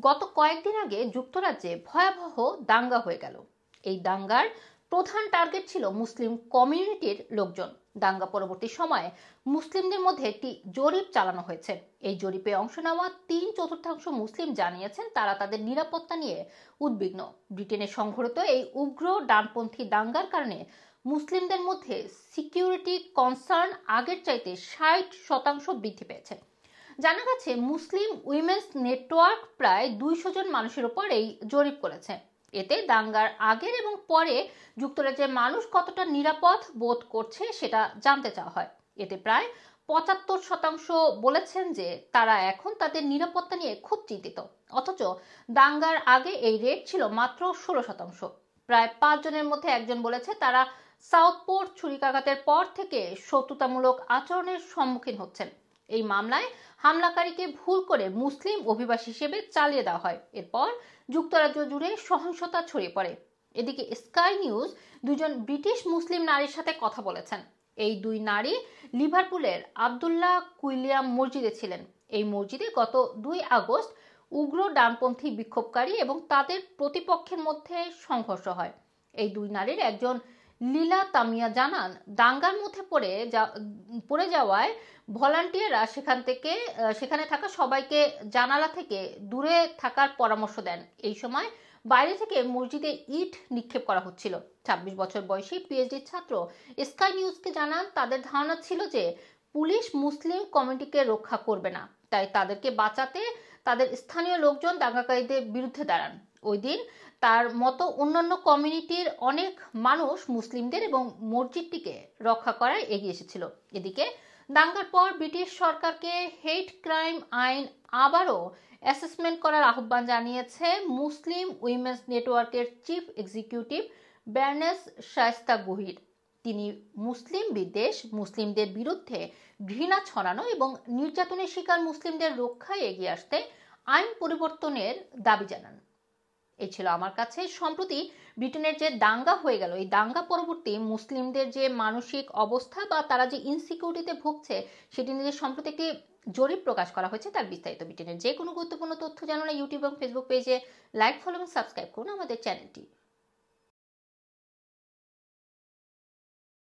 গত কয়েকদিন আগে যুক্তরাজ্যে ভয়াবহ দাঙ্গা হয়ে গেল। এই দাঙ্গার প্রধান টার্গেট ছিল মুসলিম কমিউনিটির লোকজন। দাঙ্গা পরবর্তী সময়ে মুসলিমদের মধ্যে একটি জরিপ চালানো হয়েছে। এই জরিপে অংশ নেওয়া 3/4 মুসলিম জানিয়েছেন তারা তাদের নিরাপত্তা নিয়ে উদ্বিগ্ন। ব্রিটেনে সংঘটিত এই উগ্র ডানপন্থী দাঙ্গার কারণে মুসলিমদের মধ্যে সিকিউরিটি কনসার্ন আগের চাইতে 60% বৃদ্ধি পেয়েছে। জানা গেছে মুসলিম উইমেন্স নেটওয়ার্ক প্রায় 200 জন মানুষের উপর এই জরিপ করেছে। এতে দাঙ্গার আগের এবং পরে যুক্তরাজ্যের মানুষ কতটা নিরাপদ বোধ করছে সেটা জানতে চাওয়া হয়। এতে প্রায় 75% বলেছেন যে তারা এখন তাদের নিরাপত্তা নিয়ে খুব চিন্তিত। অথচ দাঙ্গার আগে এই রেট ছিল মাত্র 16%। প্রায় 5 জনের মধ্যে একজন বলেছে তারা সাউথপোর্ট ছুরিকাঘাতের পর থেকে শত্রুতামূলক আচরণের সম্মুখীন হচ্ছেন। এই মামলায় হামলাকারীকে ভুল করে মুসলিম অভিবাসী হিসেবে চালিয়ে দেওয়া হয়। এরপর যুক্তরাজ্য জুড়ে সহিংসতা ছড়িয়ে পড়ে। এদিকে স্কাই নিউজ 2জন ব্রিটিশ মুসলিম নারীর সাথে কথা বলেছেন। এই 2 নারী লিভারপুলের আব্দুল্লাহ কুইলিয়াম মসজিদে ছিলেন। এই মসজিদে গত 2 আগস্ট উগ্র ডানপন্থী বিক্ষোভকারী এবং তাদের প্রতিপক্ষের মধ্যে সংঘর্ষ হয়। এই 2 নারীর একজন লীলা তামিয়া জানান, দাঙ্গার মধ্যে পড়ে যাওয়ায় ভলান্টিয়াররা সেখানে থাকা সবাইকে জানালা থেকে দূরে থাকার পরামর্শ দেন। এই সময় বাইরে থেকে মসজিদে ইট নিক্ষেপ করা হচ্ছিল। 26 বছর বয়সী পিএইচডি ছাত্র স্কাই নিউজকে জানান তাদের ধারণা ছিল যে পুলিশ মুসলিম কমিউনিটিকে রক্ষা করবে না, তাই তাদেরকে বাঁচাতে তাদের স্থানীয় লোকজন দাঙ্গাকারীদের বিরুদ্ধে দাঁড়ান। ওই দিন তার মতো অন্যান্য কমিউনিটির অনেক মানুষ মুসলিমদের এবং মসজিদটিকে রক্ষা করায় এগিয়ে এসেছিল। এদিকে দাঙ্গার পর ব্রিটিশ সরকারকে হেট ক্রাইম আইন আবারও অ্যাসেসমেন্ট করার আহ্বান জানিয়েছে মুসলিম উইমেন্স নেটওয়ার্কের চিফ এক্সিকিউটিভ ব্যারনেস শায়েস্তা গহির। তিনি মুসলিম বিদ্বেষ, মুসলিমদের বিরুদ্ধে ঘৃণা ছড়ানো এবং নির্যাতনের শিকার মুসলিমদের রক্ষায় এগিয়ে আসতে আইন পরিবর্তনের দাবি জানান। এই ছিল আমার কাছে সম্প্রতি ব্রিটেনের যে দাঙ্গা হয়ে গেল, এই দাঙ্গা পরবর্তী মুসলিমদের যে মানসিক অবস্থা বা তারা যে ইনসিকিউরিটিতে ভুগছে সেটি নিয়ে সম্প্রতি একটি জরিপ প্রকাশ করা হয়েছে। তার বিস্তারিত ব্রিটেনের যে কোনো গুরুত্বপূর্ণ তথ্য জানানো ইউটিউব এবং ফেসবুক পেজে লাইক, ফলো এবং সাবস্ক্রাইব করুন আমাদের চ্যানেলটি।